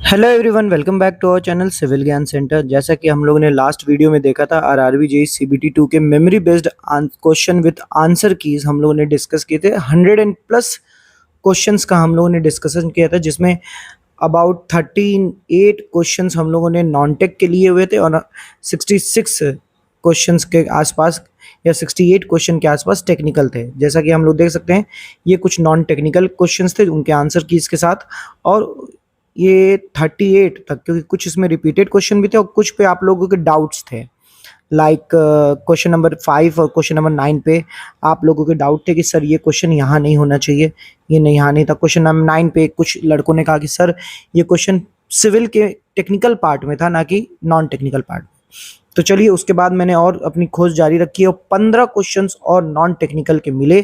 Hello everyone, welcome back to our channel Civil Gyan Centre. जैसा कि हम लोगों ने लास्ट वीडियो में देखा था, आरआरबी जेईई सीबीटी 2 के memory based question with answer keys हम लोगों ने डिस्कस किए थे। 100 एंड प्लस क्वेश्चंस का हम लोगों ने डिस्कशन किया था, जिसमें अबाउट 38 क्वेश्चंस हम लोगों ने नॉन टेक के लिए हुए थे और 66 क्वेश्चंस के आसपास या 68 क्वेश्चन के आसपास टेक्निकल थे। जैसा कि हम लोग देख सकते हैं, ये कुछ नॉन टेक्निकल क्वेश्चंस थे उनके आंसर कीज के साथ, और ये 38 तक, क्योंकि कुछ इसमें रिपीटेड क्वेश्चन भी थे और कुछ पे आप लोगों के डाउट्स थे। लाइक क्वेश्चन नंबर 5 और क्वेश्चन नंबर 9 पे आप लोगों के डाउट थे कि सर ये क्वेश्चन यहाँ नहीं होना चाहिए, ये नहीं, यहाँ नहीं था। क्वेश्चन नंबर 9 पे कुछ लड़कों ने कहा कि सर ये क्वेश्चन सिविल के टेक्निकल पार्ट में था, ना कि नॉन टेक्निकल पार्ट में। तो चलिए, उसके बाद मैंने और अपनी खोज जारी रखी और 15 क्वेश्चंस और नॉन टेक्निकल के मिले,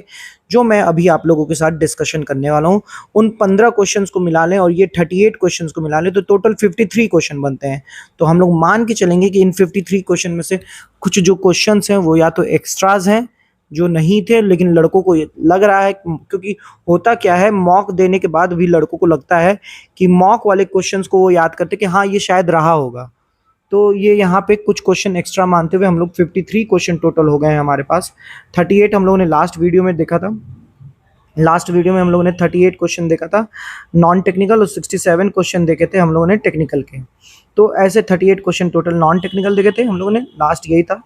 जो मैं अभी आप लोगों के साथ डिस्कशन करने वाला हूं। उन 15 क्वेश्चंस को मिला लें और ये 38 क्वेश्चंस को मिला लें तो टोटल 53 क्वेश्चन बनते हैं। तो हम लोग मान के चलेंगे कि इन 53 क्वेश्चन में से कुछ जो क्वेश्चंस हैं वो या तो एक्स्ट्राज हैं, जो नहीं थे, लेकिन लड़कों को लग रहा है, क्योंकि होता क्या है, मॉक देने के बाद भी लड़कों को लगता है कि मॉक वाले क्वेश्चंस को वो याद करते कि हाँ ये शायद रहा होगा। तो ये यहाँ पे कुछ क्वेश्चन एक्स्ट्रा मानते हुए हम लोग 53 क्वेश्चन टोटल हो गए हैं हमारे पास। 38 हम लोगों ने लास्ट वीडियो में देखा था। लास्ट वीडियो में हम लोगों ने 38 क्वेश्चन देखा था नॉन टेक्निकल और 67 क्वेश्चन देखे थे हम लोगों ने टेक्निकल के। तो ऐसे 38 क्वेश्चन टोटल नॉन टेक्निकल देखे थे हम लोगों ने, लास्ट यही था,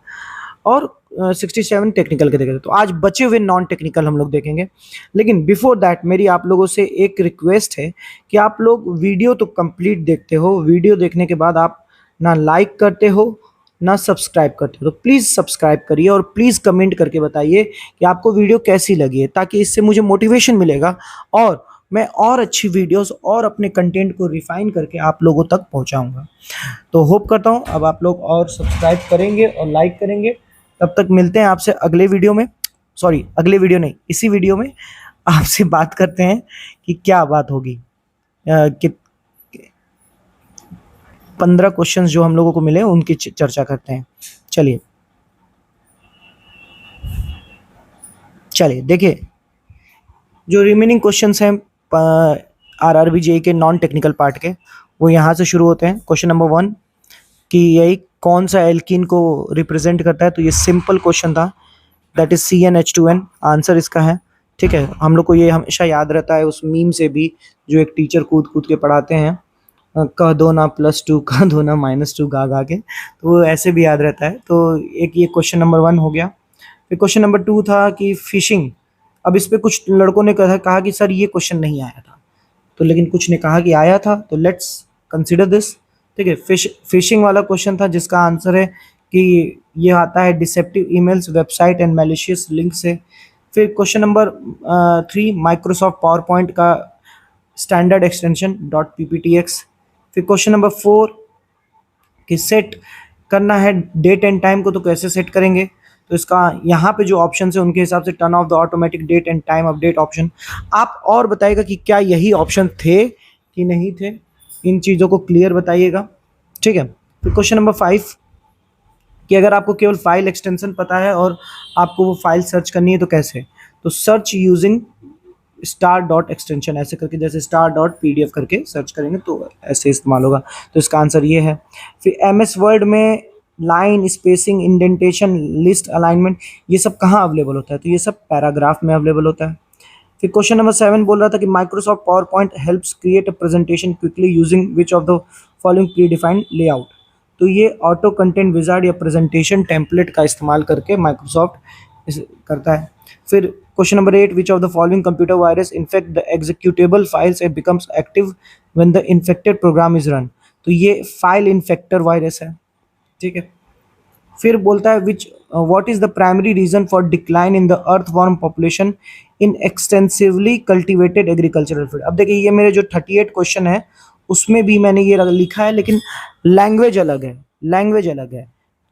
और 67 टेक्निकल के देखे थे। तो आज बचे हुए नॉन टेक्निकल हम लोग देखेंगे। लेकिन बिफोर दैट मेरी आप लोगों से एक रिक्वेस्ट है कि आप लोग वीडियो तो कंप्लीट देखते हो, वीडियो देखने के बाद आप ना लाइक करते हो ना सब्सक्राइब करते हो, तो प्लीज़ सब्सक्राइब करिए और प्लीज़ कमेंट करके बताइए कि आपको वीडियो कैसी लगी है, ताकि इससे मुझे मोटिवेशन मिलेगा और मैं और अच्छी वीडियोस और अपने कंटेंट को रिफाइन करके आप लोगों तक पहुंचाऊंगा। तो होप करता हूं अब आप लोग और सब्सक्राइब करेंगे और लाइक करेंगे। तब तक मिलते हैं आपसे अगले वीडियो में, सॉरी अगले वीडियो नहीं, इसी वीडियो में आपसे बात करते हैं कि क्या बात होगी। कि 15 क्वेश्चंस जो हम लोगों को मिले उनकी चर्चा करते हैं। चलिए चलिए देखिए, जो रिमेनिंग क्वेश्चंस हैं आरआरबी जेईई के नॉन टेक्निकल पार्ट के, वो यहाँ से शुरू होते हैं। क्वेश्चन नंबर 1 कि यही कौन सा एल्कीन को रिप्रेजेंट करता है, तो ये सिंपल क्वेश्चन था, दैट इज CnH2n, आंसर इसका है। ठीक है, हम लोग को ये हमेशा याद रहता है उस मीम से भी, जो एक टीचर कूद कूद के पढ़ाते हैं, कह दो ना +2, कह दो ना -2, गा गा के, तो वो ऐसे भी याद रहता है। तो एक ये क्वेश्चन नंबर 1 हो गया। फिर क्वेश्चन नंबर 2 था कि फिशिंग। अब इस पे कुछ लड़कों ने कहा कि सर ये क्वेश्चन नहीं आया था, तो लेकिन कुछ ने कहा कि आया था, तो लेट्स कंसिडर दिस। ठीक है, फिशिंग वाला क्वेश्चन था जिसका आंसर है कि ये आता है deceptive emails, website and malicious link से। फिर question number 3 Microsoft power point का स्टैंडर्ड एक्सटेंशन .pptx। फिर क्वेश्चन नंबर 4 कि सेट करना है डेट एंड टाइम को, तो कैसे सेट करेंगे, तो इसका यहाँ पे जो ऑप्शन है उनके हिसाब से turn off the automatic date and time update option. आप और बताइएगा कि क्या यही ऑप्शन थे कि नहीं थे, इन चीज़ों को क्लियर बताइएगा। ठीक है, फिर क्वेश्चन नंबर 5 कि अगर आपको केवल फाइल एक्सटेंशन पता है और आपको वो फाइल सर्च करनी है तो कैसे, तो सर्च यूजिंग star.extension, ऐसे करके, जैसे star.pdf करके सर्च करेंगे तो ऐसे इस्तेमाल होगा। तो इसका आंसर ये है। फिर MS वर्ड में line spacing, indentation, list alignment, ये सब कहाँ अवेलेबल होता है, तो ये सब पैराग्राफ में अवेलेबल होता है। फिर क्वेश्चन नंबर 7 बोल रहा था कि Microsoft PowerPoint helps create a presentation quickly using which of the following predefined layout, तो ये ऑटो कंटेंट विजार्ड या प्रेजेंटेशन टेम्पलेट का इस्तेमाल करके माइक्रोसॉफ्ट करता है। फिर question number 8 which of the following computer virus infect the executable files and becomes active when the infected program is run, तो ये फाइल इन्फेक्टर वायरस है। ठीक है, फिर बोलता है which what is the primary reason for decline in the earthworm population in extensively cultivated agricultural field. अब देखिए, ये मेरे जो 38 क्वेश्चन है उसमें भी मैंने ये लिखा है, लेकिन लैंग्वेज अलग है, लैंग्वेज अलग है,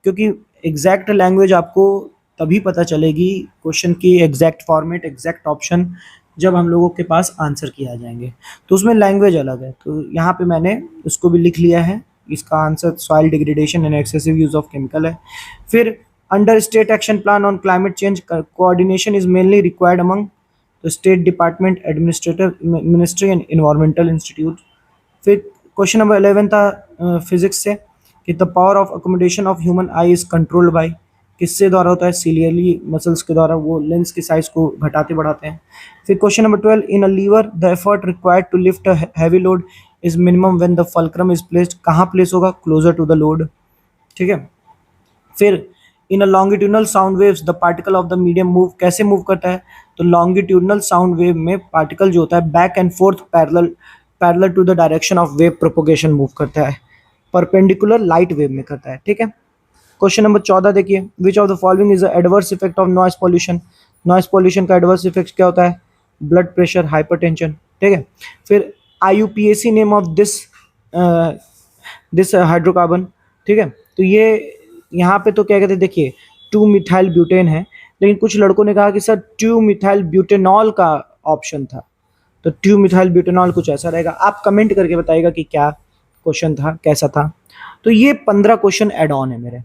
क्योंकि एग्जैक्ट लैंग्वेज आपको तभी पता चलेगी, क्वेश्चन की एग्जैक्ट फॉर्मेट, एग्जैक्ट ऑप्शन, जब हम लोगों के पास आंसर किया आ जाएंगे, तो उसमें लैंग्वेज अलग है। तो यहाँ पे मैंने उसको भी लिख लिया है, इसका answer soil degradation and excessive use of chemical है। फिर under state action plan on climate change coordination is mainly required among तो state department, administrator, ministry and environmental institute. फिर क्वेश्चन नंबर 11 था फिजिक्स से कि the power of accommodation of human eye is controlled by, किससे द्वारा होता है? सीलियरली muscles के द्वारा, वो लेंस की साइज को घटाते बढ़ाते हैं। फिर question number 12, in a lever the effort required to lift a heavy load is minimum when the fulcrum is placed, कहाँ प्लेस होगा? Closer to the load. ठीक है। फिर in a longitudinal sound waves the particle of the medium move, कैसे move करता है? तो longitudinal sound wave में पार्टिकल जो होता है back and forth parallel to the direction of wave propagation move करता है, परपेंडिकुलर लाइट वेव में करता है। ठीक है। क्वेश्चन नंबर 14 देखिए, विच of the following is adverse effect of noise pollution? Noise pollution का एडवर्स इफेक्ट क्या होता है? Blood pressure, hypertension. ठीक है। फिर IUPAC name of this hydrocarbon. ठीक है। तो ये यहाँ पे तो क्या कहते हैं, देखिए 2 मिथाइल ब्यूटेन है, लेकिन कुछ लड़कों ने कहा कि सर 2 मिथाइल ब्यूटेनॉल का ऑप्शन था, तो 2 मिथाइल ब्यूटेनॉल कुछ ऐसा रहेगा। आप कमेंट करके बताइएगा कि क्या क्वेश्चन था, कैसा था। तो ये 15 क्वेश्चन एड ऑन है मेरे,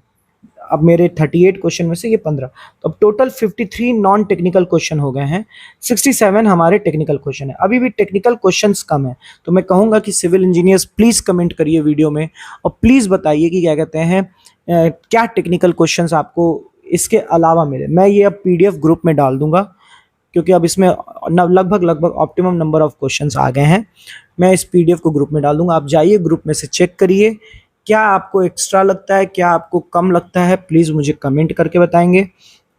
अब मेरे 38 क्वेश्चन में से ये 15, तो अब टोटल 53 नॉन टेक्निकल क्वेश्चन हो गए हैं, 67 हमारे टेक्निकल क्वेश्चन है। अभी भी टेक्निकल क्वेश्चंस कम है, तो मैं कहूँगा कि सिविल इंजीनियर्स प्लीज़ कमेंट करिए वीडियो में और प्लीज़ बताइए कि क्या कहते हैं क्या टेक्निकल क्वेश्चंस आपको इसके अलावा मिले। मैं ये अब PDF ग्रुप में डाल दूंगा, क्योंकि अब इसमें लगभग ऑप्टिमम नंबर ऑफ क्वेश्चंस आ गए हैं। मैं इस PDF को ग्रुप में डाल दूंगा, आप जाइए ग्रुप में से चेक करिए, क्या आपको एक्स्ट्रा लगता है, क्या आपको कम लगता है, प्लीज़ मुझे कमेंट करके बताएंगे।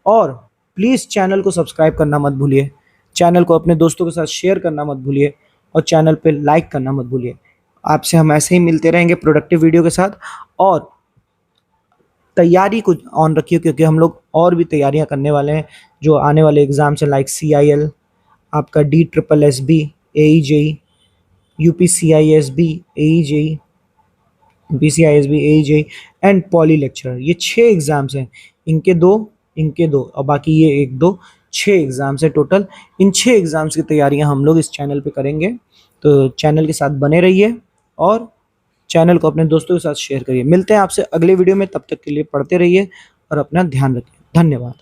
और प्लीज़ चैनल को सब्सक्राइब करना मत भूलिए, चैनल को अपने दोस्तों के साथ शेयर करना मत भूलिए और चैनल पे लाइक करना मत भूलिए। आपसे हम ऐसे ही मिलते रहेंगे प्रोडक्टिव वीडियो के साथ, और तैयारी को ऑन रखिए, क्योंकि हम लोग और भी तैयारियां करने वाले हैं जो आने वाले एग्ज़ाम्स हैं, लाइक CIL, आपका DSSB, AE-JEE, UPCISB, AE-JEE, BCISB, AE-JEE and poly lecturer. ये 6 एग्ज़ाम्स हैं, इनके दो और बाकी ये 1-2, 6 एग्ज़ाम्स है टोटल। इन 6 एग्ज़ाम्स की तैयारियां हम लोग इस चैनल पे करेंगे, तो चैनल के साथ बने रहिए और चैनल को अपने दोस्तों के साथ शेयर करिए। मिलते हैं आपसे अगले वीडियो में, तब तक के लिए पढ़ते रहिए और अपना ध्यान रखिए। धन्यवाद।